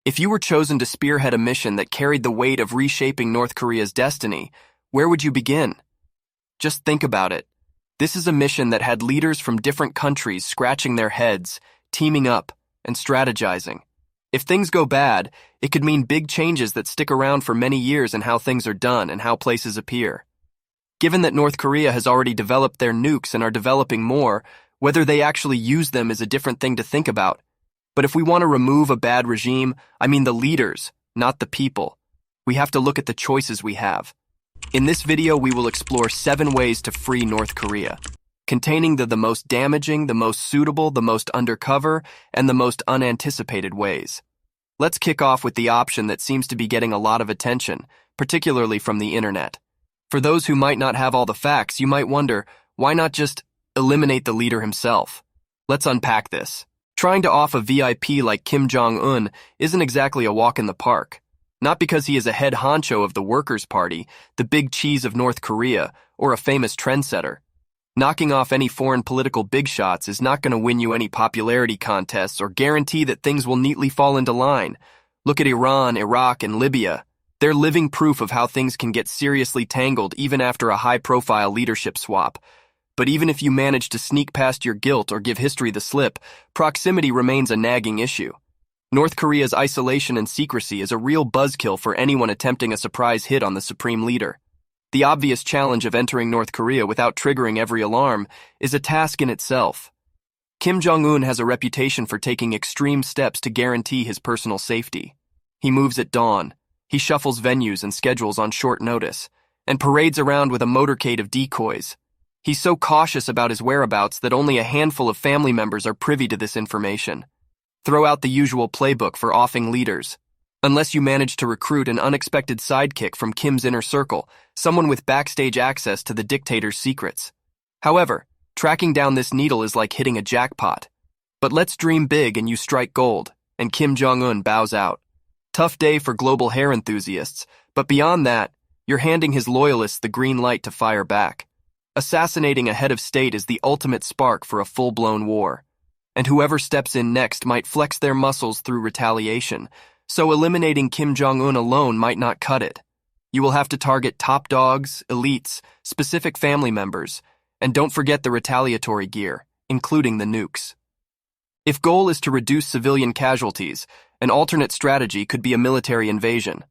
If you were chosen to spearhead a mission that carried the weight of reshaping North Korea's destiny, where would you begin? Just think about it. This is a mission that had leaders from different countries scratching their heads, teaming up, and strategizing. If things go bad, it could mean big changes that stick around for many years in how things are done and how places appear. Given that North Korea has already developed their nukes and are developing more, whether they actually use them is a different thing to think about. But if we want to remove a bad regime, I mean the leaders, not the people. We have to look at the choices we have. In this video, we will explore 7 ways to free North Korea, containing the most damaging, the most suitable, the most undercover, and the most unanticipated ways. Let's kick off with the option that seems to be getting a lot of attention, particularly from the internet. For those who might not have all the facts, you might wonder, why not just eliminate the leader himself? Let's unpack this. Trying to off a VIP like Kim Jong Un isn't exactly a walk in the park. Not because he is a head honcho of the Workers' Party, the big cheese of North Korea, or a famous trendsetter. Knocking off any foreign political big shots is not going to win you any popularity contests or guarantee that things will neatly fall into line. Look at Iran, Iraq, and Libya. They're living proof of how things can get seriously tangled even after a high-profile leadership swap. But even if you manage to sneak past your guilt or give history the slip, proximity remains a nagging issue. North Korea's isolation and secrecy is a real buzzkill for anyone attempting a surprise hit on the supreme leader. The obvious challenge of entering North Korea without triggering every alarm is a task in itself. Kim Jong Un has a reputation for taking extreme steps to guarantee his personal safety. He moves at dawn, he shuffles venues and schedules on short notice, and parades around with a motorcade of decoys. He's so cautious about his whereabouts that only a handful of family members are privy to this information. Throw out the usual playbook for offing leaders. Unless you manage to recruit an unexpected sidekick from Kim's inner circle, someone with backstage access to the dictator's secrets. However, tracking down this needle is like hitting a jackpot. But let's dream big and you strike gold, and Kim Jong Un bows out. Tough day for global hair enthusiasts, but beyond that, you're handing his loyalists the green light to fire back. Assassinating a head of state is the ultimate spark for a full-blown war. And whoever steps in next might flex their muscles through retaliation, so eliminating Kim Jong Un alone might not cut it. You will have to target top dogs, elites, specific family members, and don't forget the retaliatory gear, including the nukes. If goal is to reduce civilian casualties, an alternate strategy could be a military invasion.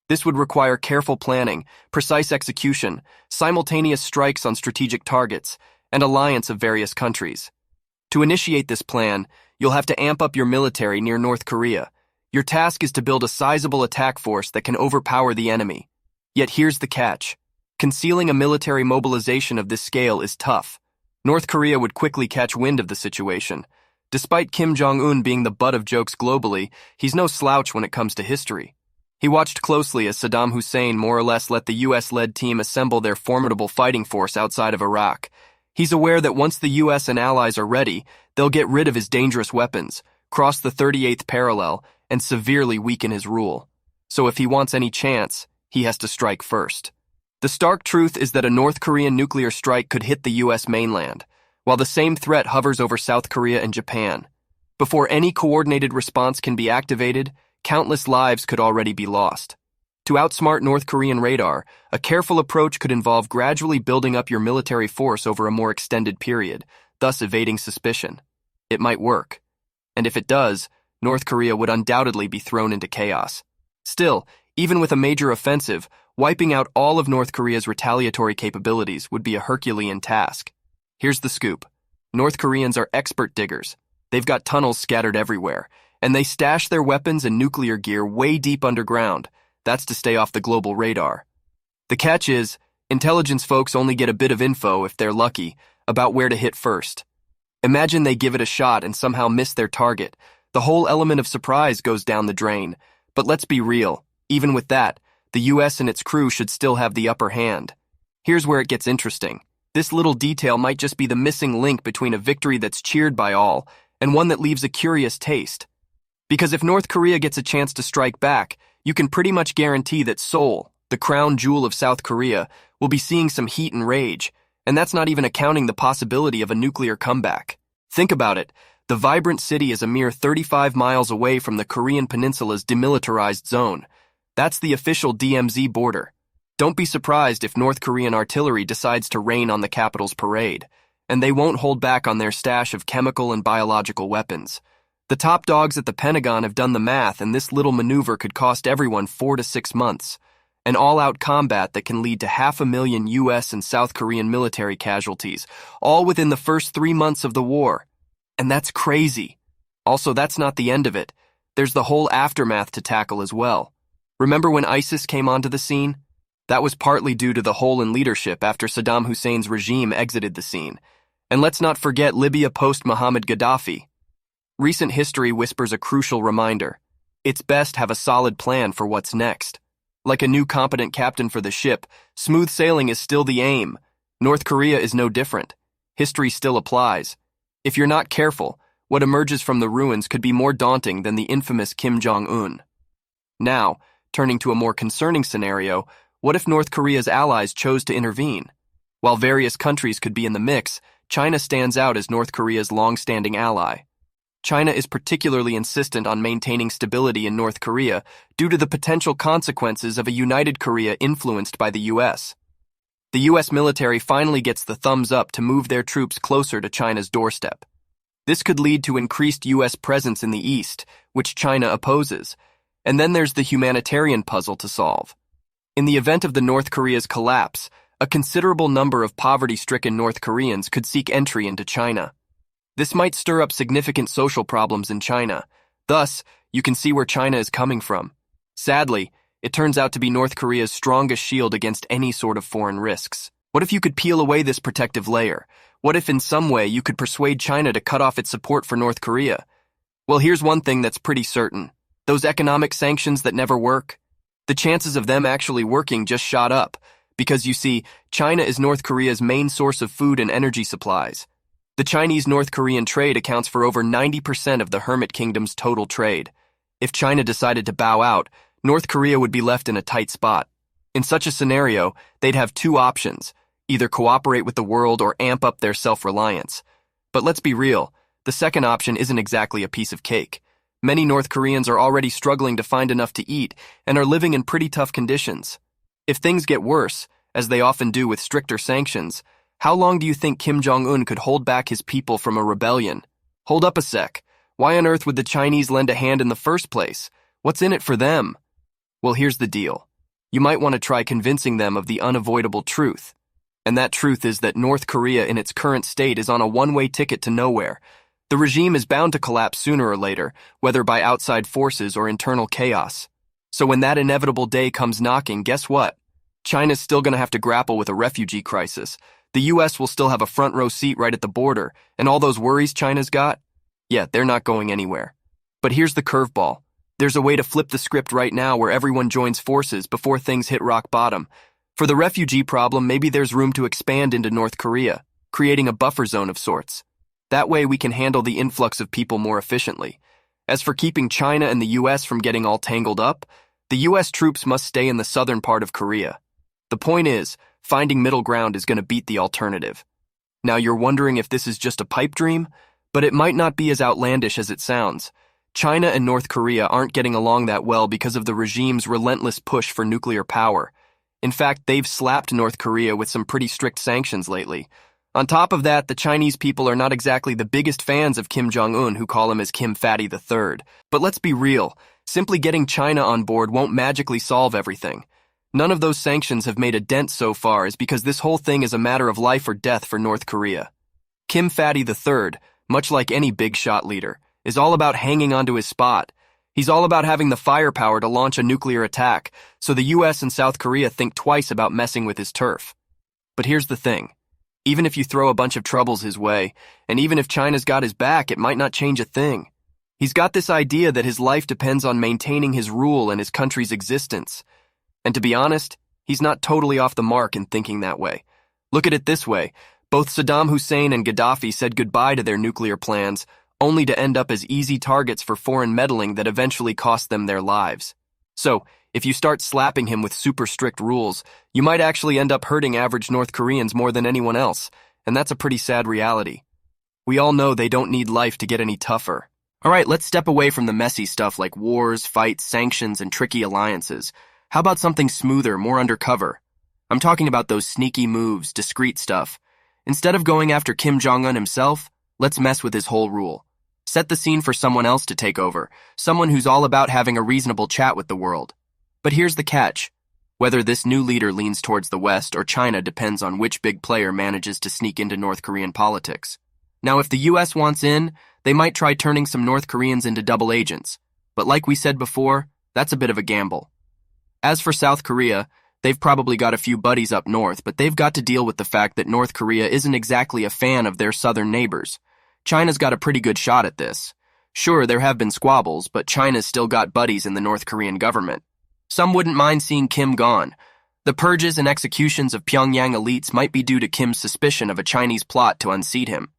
This would require careful planning, precise execution, simultaneous strikes on strategic targets, and alliance of various countries. To initiate this plan, you'll have to amp up your military near North Korea. Your task is to build a sizable attack force that can overpower the enemy. Yet here's the catch. Concealing a military mobilization of this scale is tough. North Korea would quickly catch wind of the situation. Despite Kim Jong Un being the butt of jokes globally, he's no slouch when it comes to history. He watched closely as Saddam Hussein more or less let the US-led team assemble their formidable fighting force outside of Iraq. He's aware that once the US and allies are ready, they'll get rid of his dangerous weapons, cross the 38th parallel, and severely weaken his rule. So if he wants any chance, he has to strike first. The stark truth is that a North Korean nuclear strike could hit the US mainland, while the same threat hovers over South Korea and Japan. Before any coordinated response can be activated, countless lives could already be lost. To outsmart North Korean radar, a careful approach could involve gradually building up your military force over a more extended period, thus evading suspicion. It might work. And if it does, North Korea would undoubtedly be thrown into chaos. Still, even with a major offensive, wiping out all of North Korea's retaliatory capabilities would be a Herculean task. Here's the scoop. North Koreans are expert diggers. They've got tunnels scattered everywhere, and they stash their weapons and nuclear gear way deep underground. That's to stay off the global radar. The catch is, intelligence folks only get a bit of info, if they're lucky, about where to hit first. Imagine they give it a shot and somehow miss their target. The whole element of surprise goes down the drain. But let's be real, even with that, the US and its crew should still have the upper hand. Here's where it gets interesting. This little detail might just be the missing link between a victory that's cheered by all and one that leaves a curious taste. Because if North Korea gets a chance to strike back, you can pretty much guarantee that Seoul, the crown jewel of South Korea, will be seeing some heat and rage, and that's not even accounting the possibility of a nuclear comeback. Think about it. The vibrant city is a mere 35 miles away from the Korean Peninsula's demilitarized zone. That's the official DMZ border. Don't be surprised if North Korean artillery decides to rain on the capital's parade, and they won't hold back on their stash of chemical and biological weapons. The top dogs at the Pentagon have done the math, and this little maneuver could cost everyone 4 to 6 months. An all-out combat that can lead to 500,000 U.S. and South Korean military casualties, all within the first 3 months of the war. And that's crazy. Also, that's not the end of it. There's the whole aftermath to tackle as well. Remember when ISIS came onto the scene? That was partly due to the hole in leadership after Saddam Hussein's regime exited the scene. And let's not forget Libya post-Mohammed Gaddafi. Recent history whispers a crucial reminder. It's best to have a solid plan for what's next. Like a new competent captain for the ship, smooth sailing is still the aim. North Korea is no different. History still applies. If you're not careful, what emerges from the ruins could be more daunting than the infamous Kim Jong Un. Now, turning to a more concerning scenario, what if North Korea's allies chose to intervene? While various countries could be in the mix, China stands out as North Korea's long-standing ally. China is particularly insistent on maintaining stability in North Korea due to the potential consequences of a united Korea influenced by the U.S. The U.S. military finally gets the thumbs up to move their troops closer to China's doorstep. This could lead to increased U.S. presence in the East, which China opposes. And then there's the humanitarian puzzle to solve. In the event of the North Korea's collapse, a considerable number of poverty-stricken North Koreans could seek entry into China. This might stir up significant social problems in China. Thus, you can see where China is coming from. Sadly, it turns out to be North Korea's strongest shield against any sort of foreign risks. What if you could peel away this protective layer? What if in some way you could persuade China to cut off its support for North Korea? Well, here's one thing that's pretty certain. Those economic sanctions that never work, the chances of them actually working just shot up. Because you see, China is North Korea's main source of food and energy supplies. The Chinese-North Korean trade accounts for over 90% of the Hermit Kingdom's total trade. If China decided to bow out, North Korea would be left in a tight spot. In such a scenario, they'd have two options, either cooperate with the world or amp up their self-reliance. But let's be real, the second option isn't exactly a piece of cake. Many North Koreans are already struggling to find enough to eat and are living in pretty tough conditions. If things get worse, as they often do with stricter sanctions, how long do you think Kim Jong Un could hold back his people from a rebellion? Hold up a sec. Why on earth would the Chinese lend a hand in the first place? What's in it for them? Well, here's the deal. You might want to try convincing them of the unavoidable truth. And that truth is that North Korea in its current state is on a one-way ticket to nowhere. The regime is bound to collapse sooner or later, whether by outside forces or internal chaos. So when that inevitable day comes knocking, guess what? China's still going to have to grapple with a refugee crisis. The U.S. will still have a front-row seat right at the border, and all those worries China's got? Yeah, they're not going anywhere. But here's the curveball. There's a way to flip the script right now where everyone joins forces before things hit rock bottom. For the refugee problem, maybe there's room to expand into North Korea, creating a buffer zone of sorts. That way we can handle the influx of people more efficiently. As for keeping China and the U.S. from getting all tangled up, the U.S. troops must stay in the southern part of Korea. The point is, finding middle ground is going to beat the alternative. Now you're wondering if this is just a pipe dream, but it might not be as outlandish as it sounds. China and North Korea aren't getting along that well because of the regime's relentless push for nuclear power. In fact, they've slapped North Korea with some pretty strict sanctions lately. On top of that, the Chinese people are not exactly the biggest fans of Kim Jong Un, who call him as Kim Fatty III. But let's be real, simply getting China on board won't magically solve everything. None of those sanctions have made a dent so far is because this whole thing is a matter of life or death for North Korea. Kim Fatty III, much like any big shot leader, is all about hanging onto his spot. He's all about having the firepower to launch a nuclear attack, so the US and South Korea think twice about messing with his turf. But here's the thing. Even if you throw a bunch of troubles his way, and even if China's got his back, it might not change a thing. He's got this idea that his life depends on maintaining his rule and his country's existence. And to be honest, he's not totally off the mark in thinking that way. Look at it this way. Both Saddam Hussein and Gaddafi said goodbye to their nuclear plans, only to end up as easy targets for foreign meddling that eventually cost them their lives. So, if you start slapping him with super strict rules, you might actually end up hurting average North Koreans more than anyone else, and that's a pretty sad reality. We all know they don't need life to get any tougher. All right, let's step away from the messy stuff like wars, fights, sanctions, and tricky alliances. How about something smoother, more undercover? I'm talking about those sneaky moves, discreet stuff. Instead of going after Kim Jong Un himself, let's mess with his whole rule. Set the scene for someone else to take over, someone who's all about having a reasonable chat with the world. But here's the catch. Whether this new leader leans towards the West or China depends on which big player manages to sneak into North Korean politics. Now, if the US wants in, they might try turning some North Koreans into double agents. But like we said before, that's a bit of a gamble. As for South Korea, they've probably got a few buddies up north, but they've got to deal with the fact that North Korea isn't exactly a fan of their southern neighbors. China's got a pretty good shot at this. Sure, there have been squabbles, but China's still got buddies in the North Korean government. Some wouldn't mind seeing Kim gone. The purges and executions of Pyongyang elites might be due to Kim's suspicion of a Chinese plot to unseat him.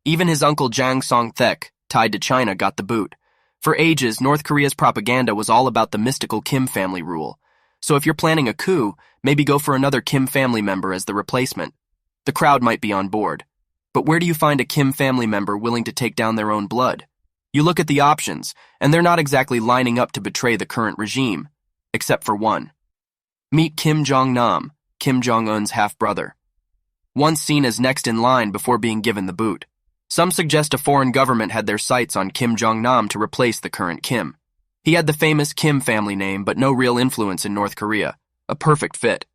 Even his uncle Jang Song-thaek, tied to China, got the boot. For ages, North Korea's propaganda was all about the mystical Kim family rule. So if you're planning a coup, maybe go for another Kim family member as the replacement. The crowd might be on board. But where do you find a Kim family member willing to take down their own blood? You look at the options, and they're not exactly lining up to betray the current regime. Except for one. Meet Kim Jong-nam, Kim Jong Un's half-brother. Once seen as next in line before being given the boot. Some suggest a foreign government had their sights on Kim Jong-nam to replace the current Kim. He had the famous Kim family name, but no real influence in North Korea. A perfect fit.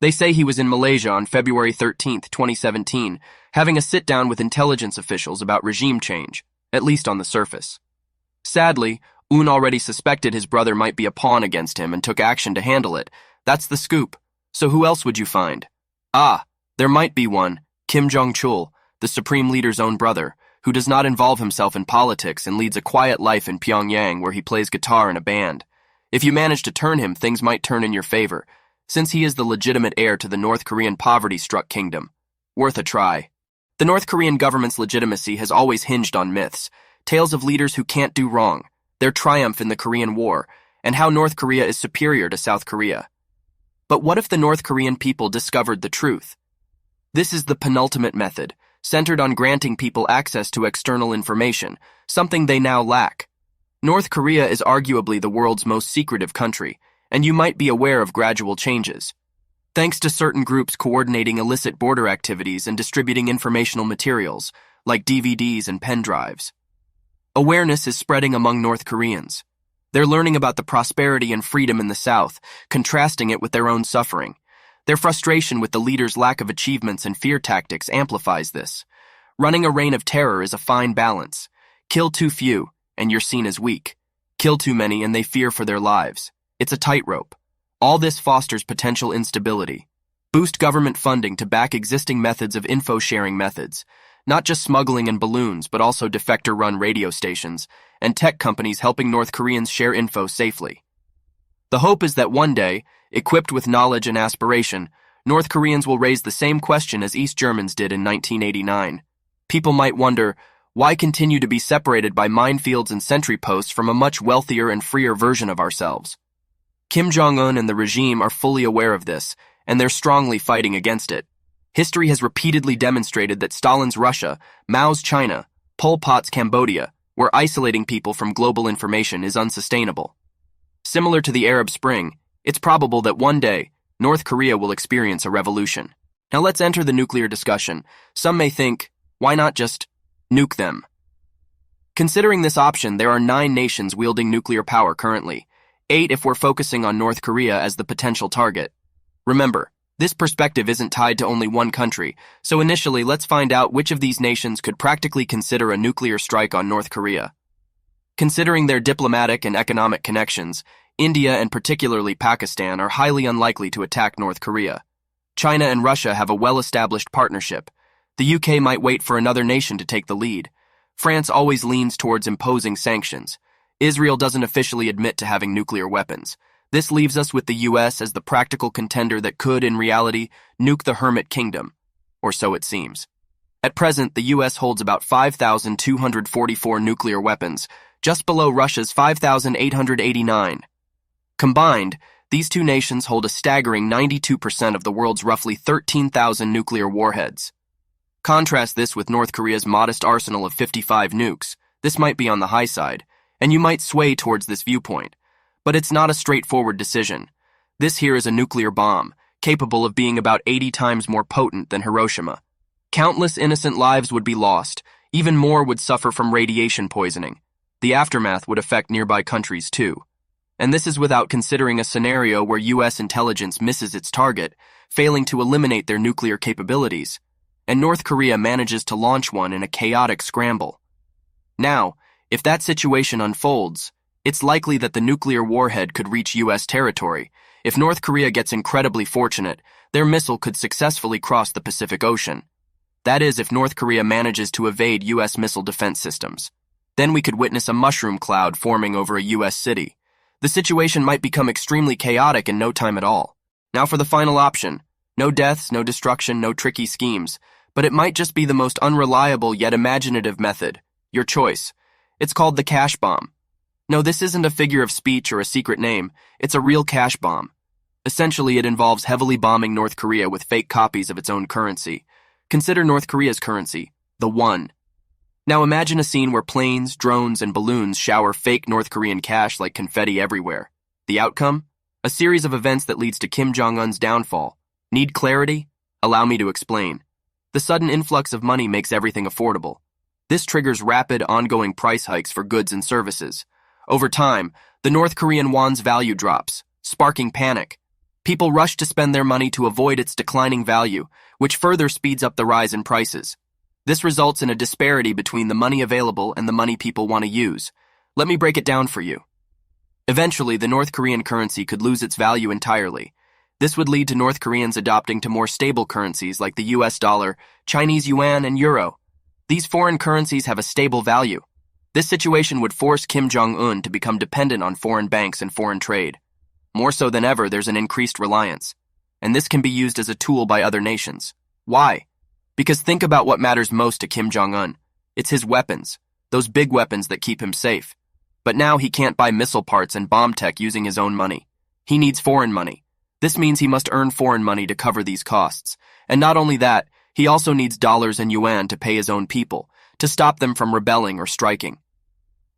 They say he was in Malaysia on February 13, 2017, having a sit-down with intelligence officials about regime change, at least on the surface. Sadly, Un already suspected his brother might be a pawn against him and took action to handle it. That's the scoop. So who else would you find? Ah, there might be one, Kim Jong-chul, the supreme leader's own brother, who does not involve himself in politics and leads a quiet life in Pyongyang where he plays guitar in a band. If you manage to turn him, things might turn in your favor, since he is the legitimate heir to the North Korean poverty-struck kingdom. Worth a try. The North Korean government's legitimacy has always hinged on myths, tales of leaders who can't do wrong, their triumph in the Korean War, and how North Korea is superior to South Korea. But what if the North Korean people discovered the truth? This is the penultimate method, centered on granting people access to external information, something they now lack. North Korea is arguably the world's most secretive country, and you might be aware of gradual changes. Thanks to certain groups coordinating illicit border activities and distributing informational materials, like DVDs and pen drives. Awareness is spreading among North Koreans. They're learning about the prosperity and freedom in the South, contrasting it with their own suffering. Their frustration with the leader's lack of achievements and fear tactics amplifies this. Running a reign of terror is a fine balance. Kill too few, and you're seen as weak. Kill too many, and they fear for their lives. It's a tightrope. All this fosters potential instability. Boost government funding to back existing methods of info-sharing methods. Not just smuggling and balloons, but also defector-run radio stations and tech companies helping North Koreans share info safely. The hope is that one day, equipped with knowledge and aspiration, North Koreans will raise the same question as East Germans did in 1989. People might wonder, why continue to be separated by minefields and sentry posts from a much wealthier and freer version of ourselves? Kim Jong Un and the regime are fully aware of this, and they're strongly fighting against it. History has repeatedly demonstrated that Stalin's Russia, Mao's China, Pol Pot's Cambodia, where isolating people from global information is unsustainable. Similar to the Arab Spring, it's probable that one day, North Korea will experience a revolution. Now let's enter the nuclear discussion. Some may think, why not just nuke them? Considering this option, there are 9 nations wielding nuclear power currently, 8 if we're focusing on North Korea as the potential target. Remember, this perspective isn't tied to only one country, so initially let's find out which of these nations could practically consider a nuclear strike on North Korea. Considering their diplomatic and economic connections, India and particularly Pakistan are highly unlikely to attack North Korea. China and Russia have a well-established partnership. The UK might wait for another nation to take the lead. France always leans towards imposing sanctions. Israel doesn't officially admit to having nuclear weapons. This leaves us with the US as the practical contender that could, in reality, nuke the Hermit Kingdom. Or so it seems. At present, the US holds about 5,244 nuclear weapons, just below Russia's 5,889. Combined, these two nations hold a staggering 92% of the world's roughly 13,000 nuclear warheads. Contrast this with North Korea's modest arsenal of 55 nukes. This might be on the high side, and you might sway towards this viewpoint. But it's not a straightforward decision. This here is a nuclear bomb, capable of being about 80 times more potent than Hiroshima. Countless innocent lives would be lost. Even more would suffer from radiation poisoning. The aftermath would affect nearby countries too. And this is without considering a scenario where U.S. intelligence misses its target, failing to eliminate their nuclear capabilities, and North Korea manages to launch one in a chaotic scramble. Now, if that situation unfolds, it's likely that the nuclear warhead could reach U.S. territory. If North Korea gets incredibly fortunate, their missile could successfully cross the Pacific Ocean. That is, if North Korea manages to evade U.S. missile defense systems. Then we could witness a mushroom cloud forming over a U.S. city. The situation might become extremely chaotic in no time at all. Now for the final option. No deaths, no destruction, no tricky schemes. But it might just be the most unreliable yet imaginative method. Your choice. It's called the cash bomb. No, this isn't a figure of speech or a secret name. It's a real cash bomb. Essentially, it involves heavily bombing North Korea with fake copies of its own currency. Consider North Korea's currency, the won. Now imagine a scene where planes, drones, and balloons shower fake North Korean cash like confetti everywhere. The outcome? A series of events that leads to Kim Jong Un's downfall. Need clarity? Allow me to explain. The sudden influx of money makes everything affordable. This triggers rapid, ongoing price hikes for goods and services. Over time, the North Korean won's value drops, sparking panic. People rush to spend their money to avoid its declining value, which further speeds up the rise in prices. This results in a disparity between the money available and the money people want to use. Let me break it down for you. Eventually, the North Korean currency could lose its value entirely. This would lead to North Koreans adopting to more stable currencies like the US dollar, Chinese yuan, and euro. These foreign currencies have a stable value. This situation would force Kim Jong Un to become dependent on foreign banks and foreign trade. More so than ever, there's an increased reliance. And this can be used as a tool by other nations. Why? Because think about what matters most to Kim Jong Un. It's his weapons, those big weapons that keep him safe. But now he can't buy missile parts and bomb tech using his own money. He needs foreign money. This means he must earn foreign money to cover these costs. And not only that, he also needs dollars and yuan to pay his own people, to stop them from rebelling or striking.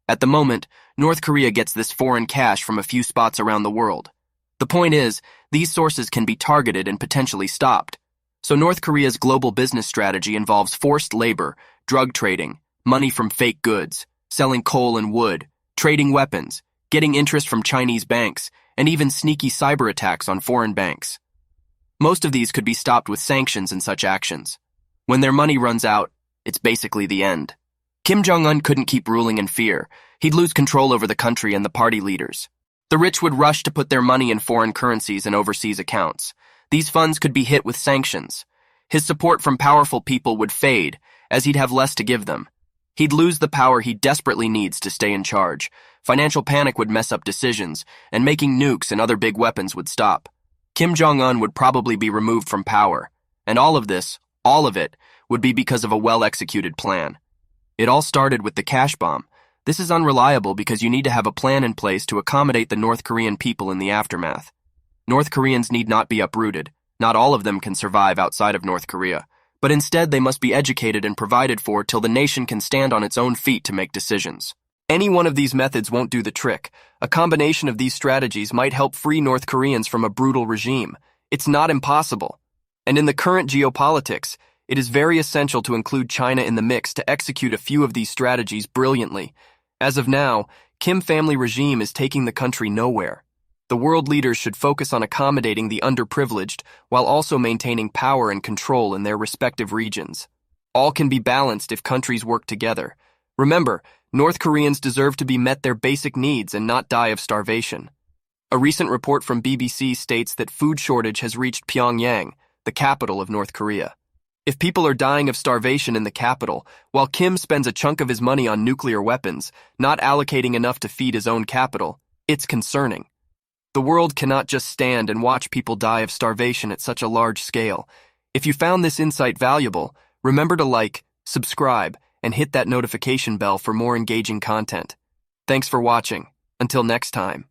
At the moment, North Korea gets this foreign cash from a few spots around the world. The point is, these sources can be targeted and potentially stopped. So North Korea's global business strategy involves forced labor, drug trading, money from fake goods, selling coal and wood, trading weapons, getting interest from Chinese banks, and even sneaky cyber attacks on foreign banks. Most of these could be stopped with sanctions and such actions. When their money runs out, it's basically the end. Kim Jong Un couldn't keep ruling in fear. He'd lose control over the country and the party leaders. The rich would rush to put their money in foreign currencies and overseas accounts. These funds could be hit with sanctions. His support from powerful people would fade, as he'd have less to give them. He'd lose the power he desperately needs to stay in charge. Financial panic would mess up decisions, and making nukes and other big weapons would stop. Kim Jong Un would probably be removed from power. And all of it, would be because of a well-executed plan. It all started with the cash bomb. This is unreliable because you need to have a plan in place to accommodate the North Korean people in the aftermath. North Koreans need not be uprooted. Not all of them can survive outside of North Korea, but instead they must be educated and provided for till the nation can stand on its own feet to make decisions. Any one of these methods won't do the trick. A combination of these strategies might help free North Koreans from a brutal regime. It's not impossible. And in the current geopolitics, it is very essential to include China in the mix to execute a few of these strategies brilliantly. As of now, Kim family regime is taking the country nowhere. The world leaders should focus on accommodating the underprivileged while also maintaining power and control in their respective regions. All can be balanced if countries work together. Remember, North Koreans deserve to be met their basic needs and not die of starvation. A recent report from BBC states that food shortage has reached Pyongyang, the capital of North Korea. If people are dying of starvation in the capital, while Kim spends a chunk of his money on nuclear weapons, not allocating enough to feed his own capital, it's concerning. The world cannot just stand and watch people die of starvation at such a large scale. If you found this insight valuable, remember to like, subscribe, and hit that notification bell for more engaging content. Thanks for watching. Until next time.